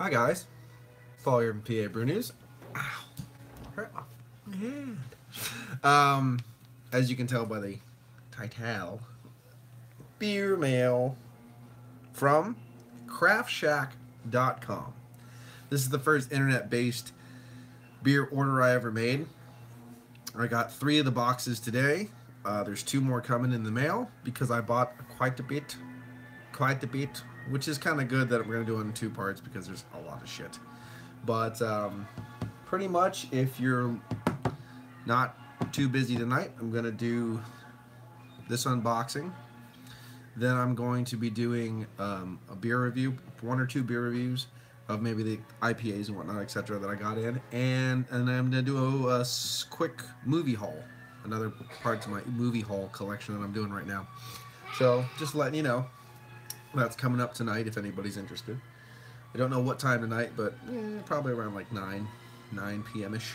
Hi guys, Paul here from PABrewNews. Ow, hurt my hand. As you can tell by the title, beer mail from CraftShack.com. This is the first internet-based beer order I ever made. I got 3 of the boxes today. There's 2 more coming in the mail because I bought quite a bit, which is kind of good that we're going to do it in 2 parts because there's a lot of shit. But pretty much, if you're not too busy tonight, I'm going to do this unboxing. Then I'm going to be doing a beer review, 1 or 2 beer reviews of maybe the IPAs and whatnot, etc. that I got in. And I'm going to do a quick movie haul. Another part of my movie haul collection that I'm doing right now. So, just letting you know. That's coming up tonight if anybody's interested. I don't know what time tonight, but probably around like 9 p.m.-ish.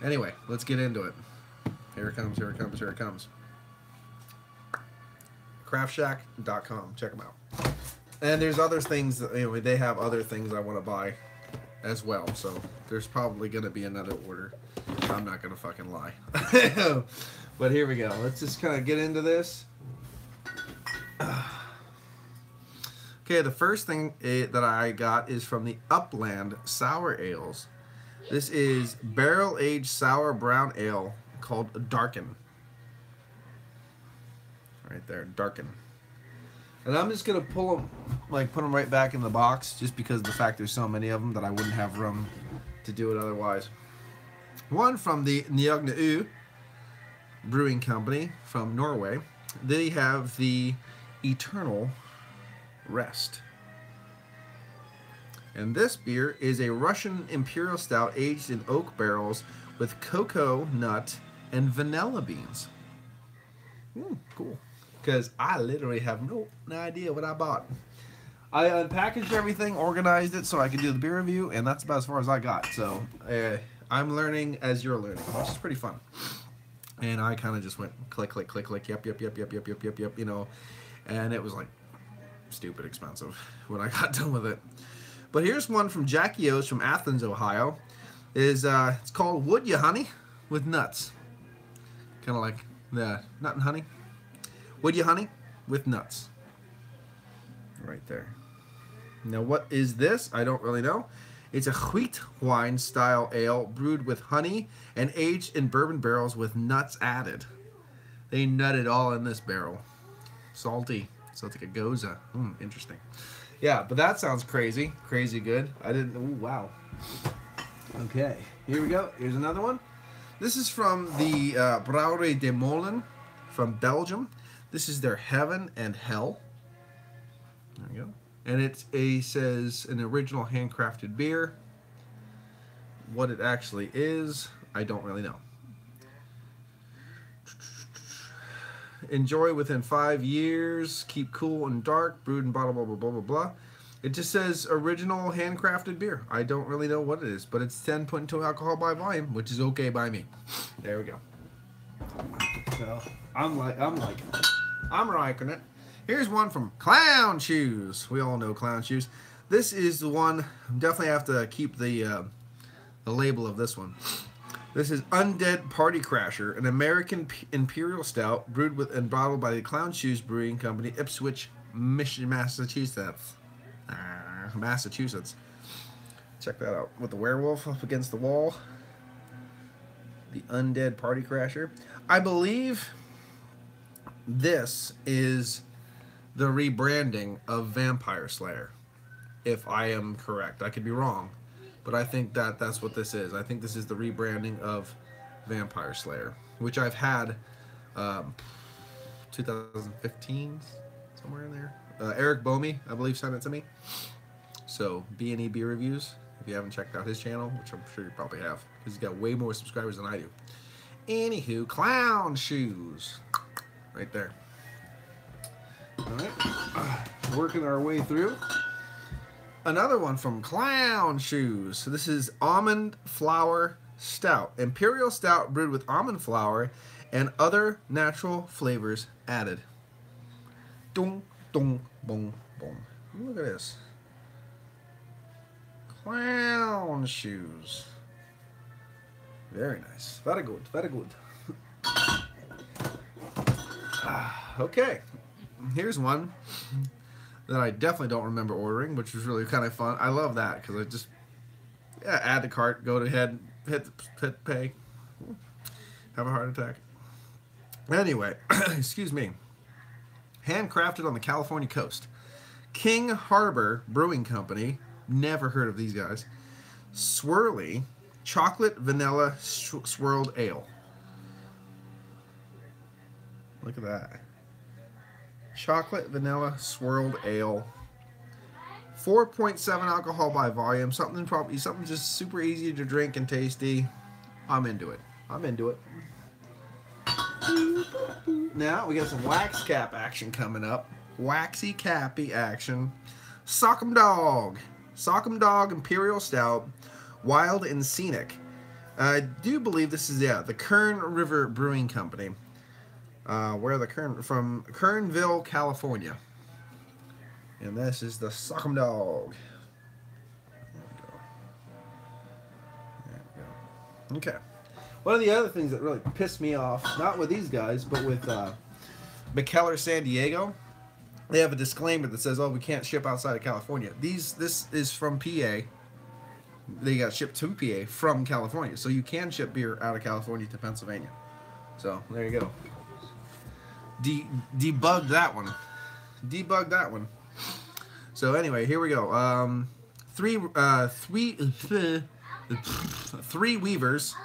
Anyway, let's get into it. Here it comes, here it comes, here it comes. CraftShack.com. Check them out. And there's other things, that, anyway, they have other things I want to buy as well. So there's probably going to be another order. I'm not going to fucking lie. But here we go. Let's just kind of get into this. Okay, the first thing that I got is from the Upland Sour Ales. This is barrel-aged sour brown ale called Darken. Right there, Darken. And I'm just gonna pull them, like put them right back in the box, just because of the fact there's so many of them that I wouldn't have room to do it otherwise. One from the Njøgne Brewing Company from Norway. They have the Eternal Rest. And this beer is a Russian Imperial Stout aged in oak barrels with cocoa nut and vanilla beans. Cool. Because I literally have no idea what I bought. I unpackaged everything, organized it so I could do the beer review, and that's about as far as I got. So I'm learning as you're learning, which is pretty fun. And I kind of just went click, click, click, click, yep, you know, and it was like stupid expensive when I got done with it. But here's one from Jackie O's from Athens, Ohio. It's called Would Ya Honey with nuts. Kind of like the nut and honey. Would Ya Honey with nuts. Right there. Now what is this? I don't really know. It's a wheat wine style ale brewed with honey and aged in bourbon barrels with nuts added. They nutted all in this barrel. Salty. So it's like a goza. Interesting. Yeah, but that sounds crazy. Crazy good. I didn't... Ooh, wow. Okay. Here we go. Here's another one. This is from the Brouwerij de Molen from Belgium. This is their Heaven and Hell. There we go. And it says an original handcrafted beer. What it actually is, I don't really know. Enjoy within 5 years. Keep cool and dark. Brewed and bottled, blah, blah, blah, blah, blah. It just says original handcrafted beer. I don't really know what it is, but it's 10.2 alcohol by volume, which is okay by me. There we go. So I'm liking it. Here's one from Clown Shoes. We all know Clown Shoes. This is the one. Definitely have to keep the label of this one. This is Undead Party Crasher, an American Imperial Stout brewed with and bottled by the Clown Shoes Brewing Company, Ipswich, Massachusetts. Massachusetts. Check that out. With the werewolf up against the wall. The Undead Party Crasher. I believe this is the rebranding of Vampire Slayer, if I am correct. I could be wrong, but I think that's what this is. I think this is the rebranding of Vampire Slayer, which I've had 2015, somewhere in there. Eric Bomey, I believe, sent it to me. So, B&E Beer Reviews, if you haven't checked out his channel, which I'm sure you probably have, because he's got way more subscribers than I do. Anywho, Clown Shoes. Right there. Alright. Working our way through. Another one from Clown Shoes. So this is Almond Flour Stout. Imperial Stout brewed with almond flour and other natural flavors added. Dong, dong, boom, boom. Look at this. brown shoes. Very nice. Very good. Very good. Okay. Here's one that I definitely don't remember ordering, which was really kind of fun. I love that because I just add to cart, go to ahead, hit pay, have a heart attack. Anyway, excuse me. Handcrafted on the California coast. King Harbor Brewing Company. Never heard of these guys. Swirly chocolate vanilla swirled ale. Look at that. Chocolate vanilla swirled ale. 4.7 alcohol by volume. Something just super easy to drink and tasty. I'm into it. I'm into it. Now we got some wax cap action coming up. Waxy cappy action. Sock'em Dog. Sock'em Dog Imperial Stout. Wild and Scenic. I do believe this is, the Kern River Brewing Company. From Kernville, California. And this is the Sock'em Dog. There we go. Okay. One of the other things that really pissed me off, not with these guys, but with McKellar San Diego, they have a disclaimer that says, "Oh, we can't ship outside of California." This is from PA. They got shipped to PA from California, so you can ship beer out of California to Pennsylvania. So there you go. Debugged that one. Debugged that one. So anyway, here we go. Three Weavers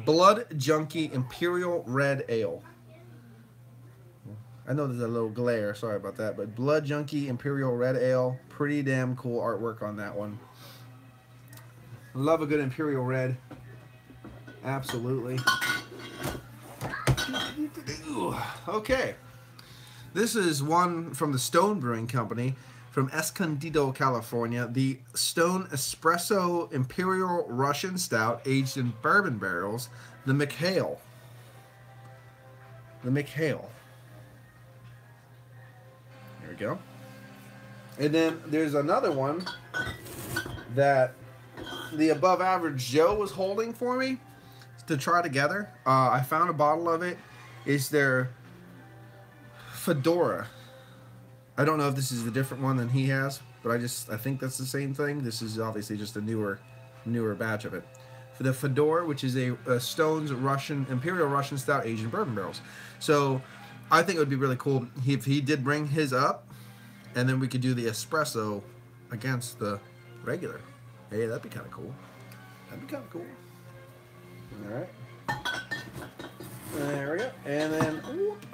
Blood Junkie Imperial Red Ale. I know there's a little glare, sorry about that, but Blood Junkie Imperial Red Ale, pretty damn cool artwork on that one. Love a good Imperial Red. Absolutely. Okay. This is one from the Stone Brewing Company from Escondido, California. The Stone Espresso Imperial Russian Stout aged in bourbon barrels. The McHale. The McHale. There we go. And then there's another one that the Above Average Joe was holding for me to try together. I found a bottle of it. It's their Fedora. I don't know if this is a different one than he has, but I think that's the same thing. This is obviously just a newer batch of it. For the Fedora, which is a Stone's Imperial Russian Stout aged in bourbon barrels. So I think it would be really cool if he did bring his up, and then we could do the espresso against the regular. Hey, that'd be kind of cool. That'd be kind of cool. All right. There we go. And then, whoop.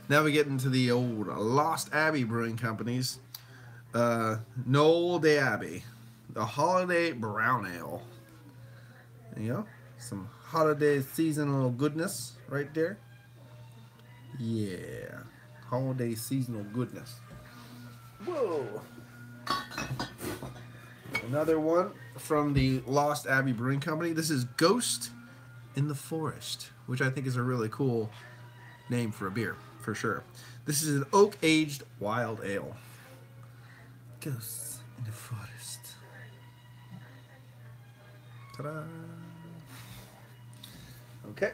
Now we get into the old Lost Abbey Brewing Company's Knoll de Abbey, the Holiday Brown Ale. There you go. Some holiday seasonal goodness right there. Yeah. Holiday seasonal goodness. Whoa. Another one from the Lost Abbey Brewing Company. This is Ghost in the Forest, which I think is a really cool name for a beer, for sure. This is an oak-aged wild ale. Ghosts in the Forest. Ta-da! Okay,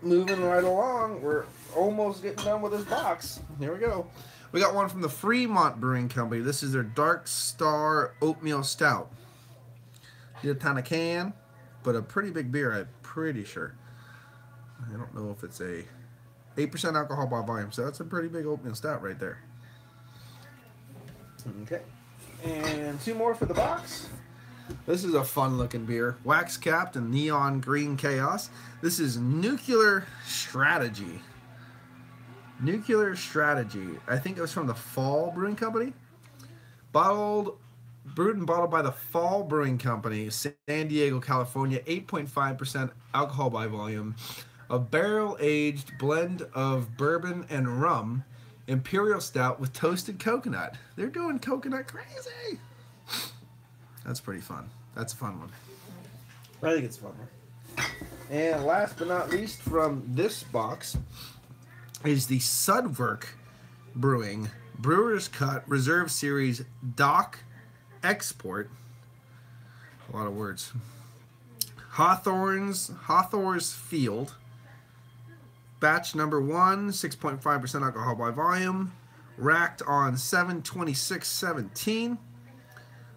moving right along. We're almost getting done with this box. Here we go. We got one from the Fremont Brewing Company. This is their Dark Star Oatmeal Stout. A ton of can, but a pretty big beer, I'm pretty sure. I don't know if it's a 8% alcohol by volume, so that's a pretty big oatmeal stout right there. Okay, and two more for the box. This is a fun looking beer. Wax capped and neon green chaos. This is Nuclear Strategy. Nuclear Strategy. I think it was from the Fall Brewing Company. Brewed and bottled by the Fall Brewing Company, San Diego, California. 8.5% alcohol by volume. A barrel-aged blend of bourbon and rum. Imperial Stout with toasted coconut. They're doing coconut crazy. That's pretty fun. That's a fun one. I think it's a fun one. And last but not least from this box is the Sudwerk Brewing Brewer's Cut Reserve Series Dock Export A lot of words. Hawthorne's Field. Batch number 1, 6.5% alcohol by volume. Racked on 7/26/17.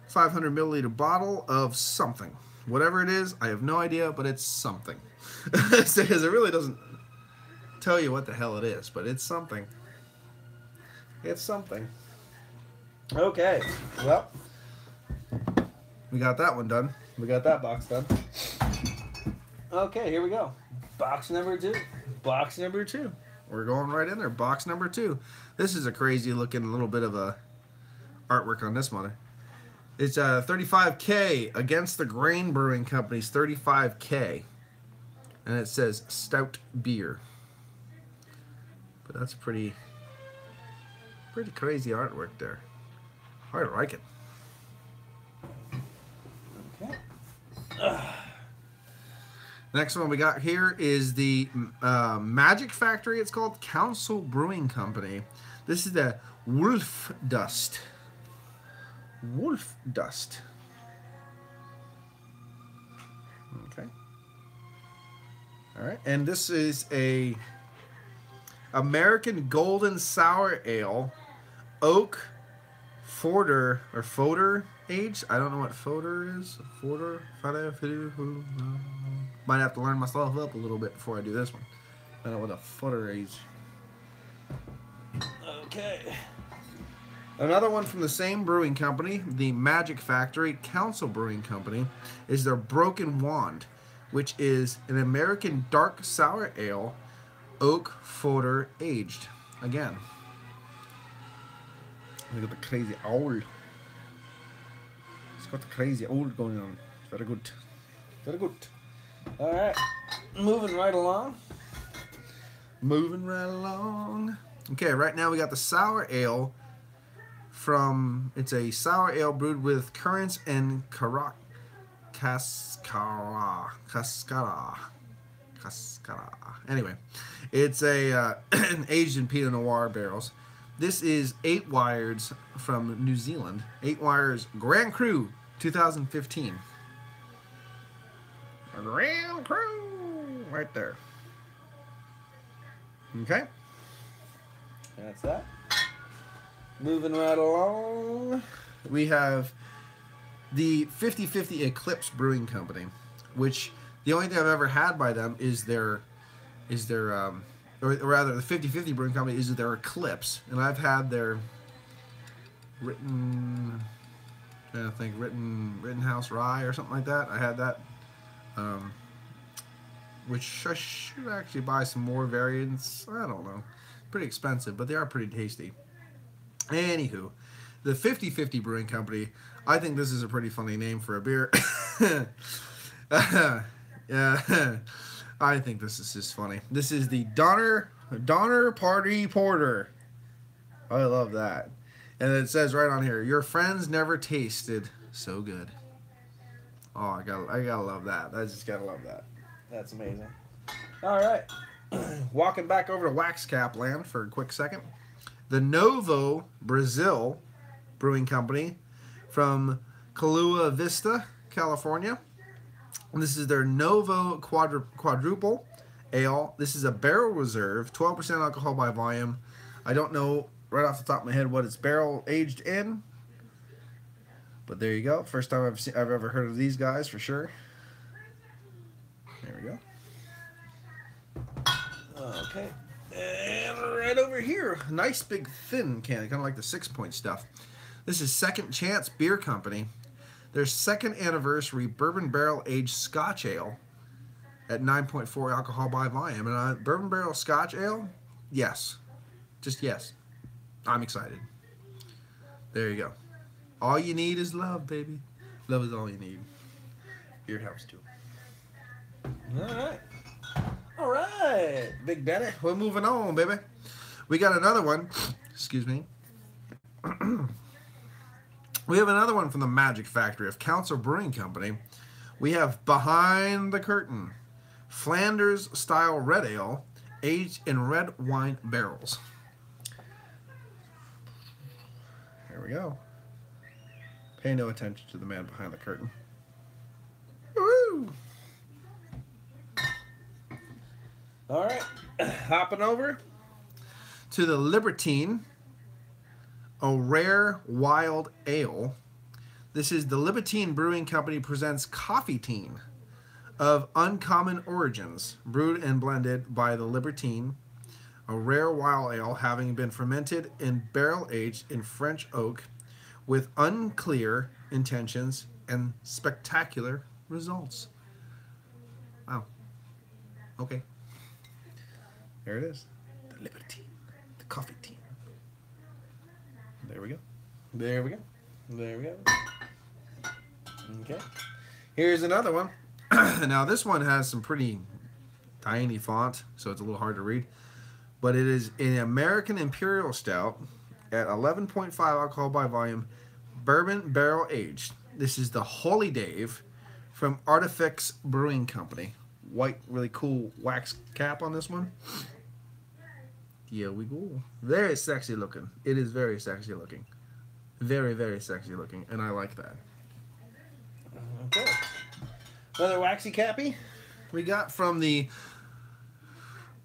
500 milliliter bottle of something. Whatever it is, I have no idea, but it's something. Because it really doesn't tell you what the hell it is, but it's something. It's something. Okay, well, we got that one done. We got that box done. Okay, here we go. Box number 2. Box number 2. We're going right in there. Box number 2. This is a crazy looking little bit of a artwork on this mother. It's 35K Against the Grain Brewing Company's 35K. And it says Stout Beer. But that's pretty crazy artwork there. I like it. Okay. Next one we got here is the Magic Factory. It's called Council Brewing Company. This is the Wolf Dust. Wolf Dust. Okay. All right, and this is a American Golden Sour Ale, oak Forder or Foder aged. I don't know what Foder is. Forder. Might have to learn myself up a little bit before I do this one. I don't know what a Foder is. Okay. Another one from the same brewing company, the Magic Factory Council Brewing Company, is their Broken Wand, which is an American dark sour ale, oak Foder aged. Again, look at the crazy old. It's got the crazy old going on. Very good. Very good. All right, moving right along. Moving right along. Okay, right now we got the sour ale from, it's a sour ale brewed with currants and cascara. Anyway, it's a aged in Pinot Noir barrels. This is 8 Wires from New Zealand. 8 Wires Grand Cru 2015. A Grand Cru right there. Okay. That's that. Moving right along, we have the 50/50 Eclipse Brewing Company, which the only thing I've ever had by them is their or rather the 50/50 Brewing Company is their Eclipse, and I've had their Rittenhouse Rye or something like that. I had that, which I should actually buy some more variants. I don't know, pretty expensive, but they are pretty tasty. Anywho, the 50/50 Brewing Company, I think this is a pretty funny name for a beer. Yeah, I think this is just funny. This is the Donner Party Porter. I love that. And it says right on here, your friends never tasted so good. Oh, I gotta love that. I just gotta love that. That's amazing. All right, walking back over to Wax Cap land for a quick second. The Novo Brazil Brewing Company from Kahlua Vista, California. And this is their Novo Quadruple Ale. This is a barrel reserve, 12% alcohol by volume. I don't know right off the top of my head what it's barrel aged in, but there you go. First time I've ever heard of these guys for sure. There we go. Okay. And right over here, nice big thin can, kind of like the 6-point stuff. This is Second Chance Beer Company. Their second anniversary bourbon barrel aged Scotch ale at 9.4 alcohol by volume. And bourbon barrel Scotch ale, yes, just yes. I'm excited. There you go. All you need is love, baby. Love is all you need. Beer helps too. All right. All right, Big Daddy. We're moving on, baby. We got another one. Excuse me. We have another one from the Magic Factory of Council Brewing Company. We have Behind the Curtain, Flanders Style Red Ale, aged in red wine barrels. Here we go. Pay no attention to the man behind the curtain. All right, hopping over to the Libertine, a rare wild ale. This is the Libertine Brewing Company presents Coffee Teen of uncommon origins, brewed and blended by the Libertine, a rare wild ale having been fermented and barrel aged in French oak with unclear intentions and spectacular results. Wow. Okay. There it is. The Libertine. The Coffee Teen. There we go. There we go. There we go. Okay. Here's another one. Now this one has some pretty tiny font, so it's a little hard to read. But it is an American Imperial Stout at 11.5 alcohol by volume, bourbon barrel aged. This is the Holy Dave from Artifix Brewing Company. White, really cool wax cap on this one. Here we go. Very sexy looking. It is very sexy looking. Very, very sexy looking, and I like that. Okay. Another waxy cappy we got from the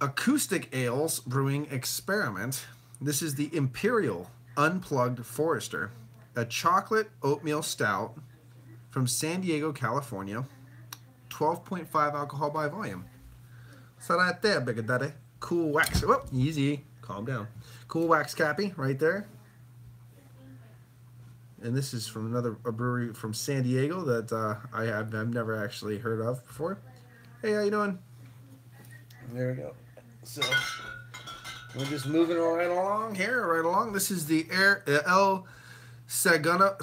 Acoustic Ales Brewing Experiment. This is the Imperial Unplugged Forester, a chocolate oatmeal stout from San Diego, California. 12.5 alcohol by volume. So right there, Big Daddy. Cool wax. Whoop, easy. Calm down. Cool wax cappy right there. And this is from a brewery from San Diego that I've never actually heard of before. Hey, how you doing? There we go. So we're just moving right along here, right along. This is the El Segundo,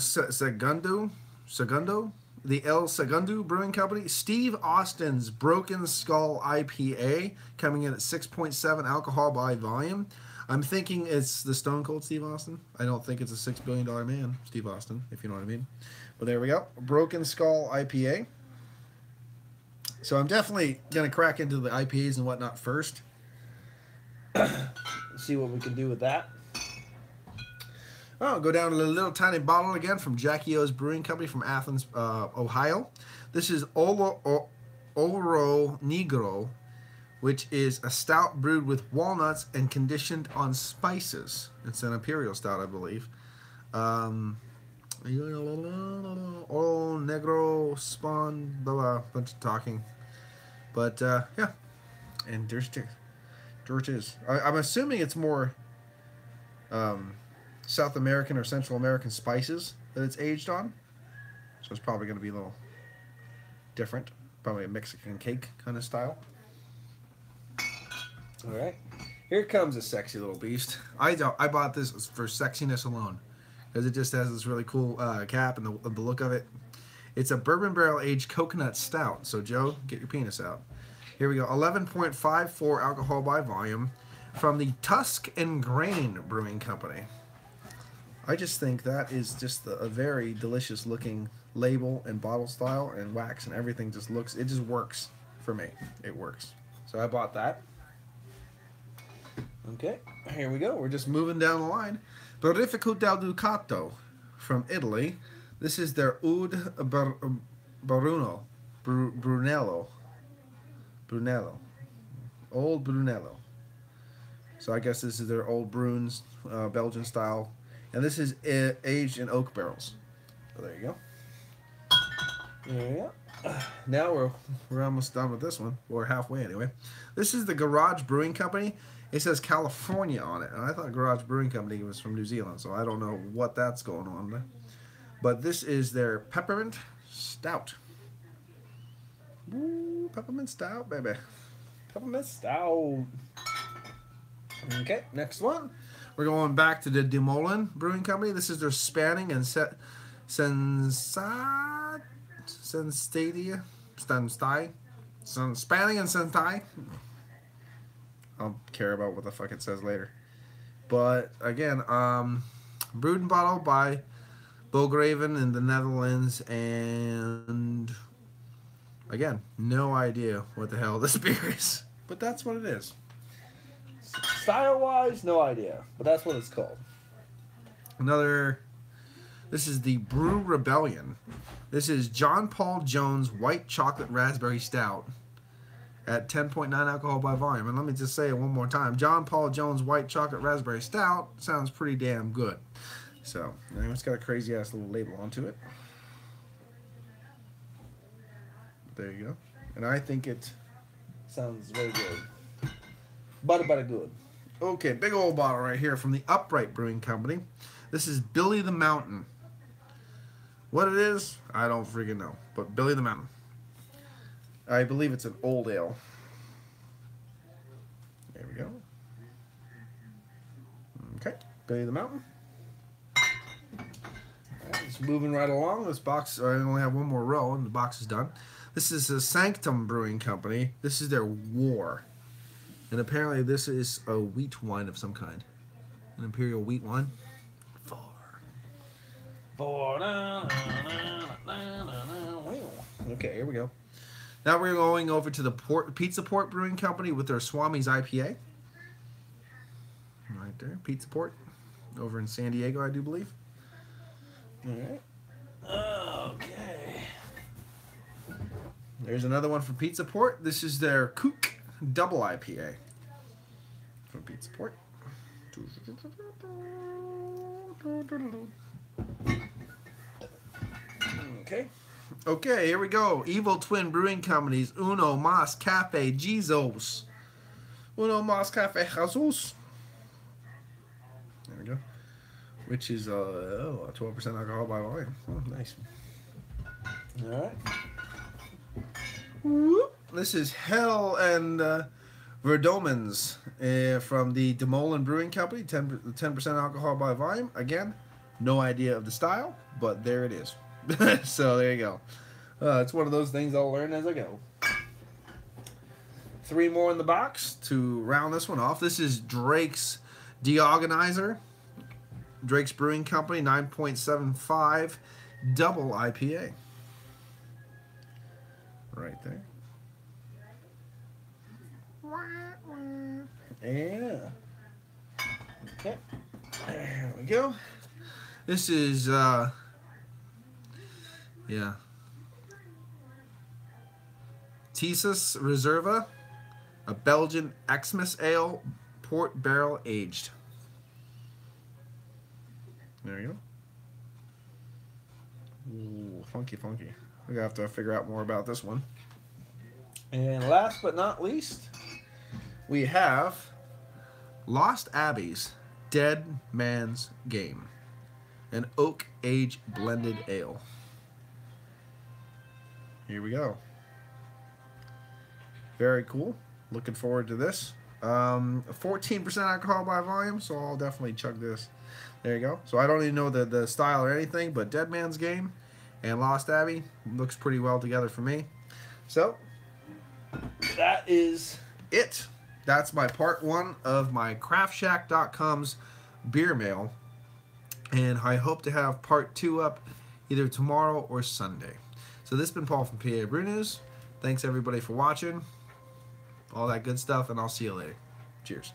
the El Segundo Brewing Company. Steve Austin's Broken Skull IPA, coming in at 6.7 alcohol by volume. I'm thinking it's the Stone Cold Steve Austin. I don't think it's a $6 billion man, Steve Austin, if you know what I mean. But there we go. Broken Skull IPA. So I'm definitely going to crack into the IPAs and whatnot first. See what we can do with that. Oh, go down to a little tiny bottle again from Jackie O's Brewing Company from Athens, Ohio. This is Oro Negro, which is a stout brewed with walnuts and conditioned on spices. It's an imperial stout, I believe. Oro Negro, spawn, blah, blah, bunch of talking. But, yeah. And there's it is. I'm assuming it's more South American or Central American spices that it's aged on. So it's probably going to be a little different. Probably a Mexican cake kind of style. All right, here comes a sexy little beast. I bought this for sexiness alone, because it just has this really cool cap and the look of it. It's a bourbon barrel aged coconut stout. So Joe, get your penis out. Here we go. 11.54 alcohol by volume from the Tusk and Grain Brewing Company. I just think that is just a very delicious looking label and bottle style and wax and everything. Just looks, it just works for me. It works. So I bought that. Okay, here we go. We're just moving down the line. Verifico del Ducato from Italy. This is their Oud Brunello. Old Brunello. So I guess this is their Old Bruns, Belgian style. And this is aged in oak barrels. So there you go. There you go. Now we're almost done with this one. We're halfway anyway. This is the Garage Brewing Company. It says California on it, and I thought Garage Brewing Company was from New Zealand, so I don't know what that's going on there. But this is their Peppermint Stout. Ooh, Peppermint Stout, baby. Peppermint Stout. Okay, next one. We're going back to the Dumoulin Brewing Company. This is their Spanning and Spanning and Sentai. I don't care about what the fuck it says later. But again, brewed and bottled by Bograven in the Netherlands, and again, no idea what the hell this beer is, but that's what it is. Style-wise, no idea, but that's what it's called. This is the Brew Rebellion. This is John Paul Jones White Chocolate Raspberry Stout at 10.9 alcohol by volume. And let me just say it one more time. John Paul Jones White Chocolate Raspberry Stout sounds pretty damn good. So, it's got a crazy ass little label onto it. There you go. And I think it sounds very good. But good. Okay, big old bottle right here from the Upright Brewing Company. This is Billy the Mountain. What it is, I don't freaking know. But Billy the Mountain. I believe it's an old ale. There we go. Okay, Billy the Mountain. Right, it's moving right along. This box, I only have one more row and the box is done. This is the Sanctum Brewing Company. This is their War. And apparently this is a wheat wine of some kind. An imperial wheat wine. Okay, here we go. Now we're going over to the Pizza Port Brewing Company with their Swami's IPA. Right there, Pizza Port. Over in San Diego, I do believe. Alright. Okay. There's another one from Pizza Port. This is their Kook Double IPA. From Pizza Port. Okay. Okay, here we go. Evil Twin Brewing Company's Uno Mas Cafe Jesus. Uno Mas Cafe Jesus. There we go. Which is 12% alcohol by volume. Oh, nice. Alright. This is Hell and Verdomens from the Demoulin Brewing Company. 10% alcohol by volume. Again, no idea of the style, but there it is. So there you go. It's one of those things I'll learn as I go. 3 more in the box to round this one off. This is Drake's Deorganizer. Drake's Brewing Company, 9.75 double IPA. Right there. Yeah. Okay. There we go. This is yeah. Thesis Reserva, a Belgian Xmas Ale, port barrel aged. There you go. Ooh, funky, funky. We're gonna have to figure out more about this one. And last but not least, we have Lost Abbey's Dead Man's Game, an oak age blended ale. Here we go. Very cool. Looking forward to this. 14% alcohol by volume, so I'll definitely chug this. There you go. So I don't even know the style or anything, but Dead Man's Game and Lost Abbey looks pretty well together for me. So that is it. That's my part 1 of my CraftShack.com's beer mail. And I hope to have part 2 up either tomorrow or Sunday. So this has been Paul from PABrewNews. Thanks everybody for watching. All that good stuff, and I'll see you later. Cheers.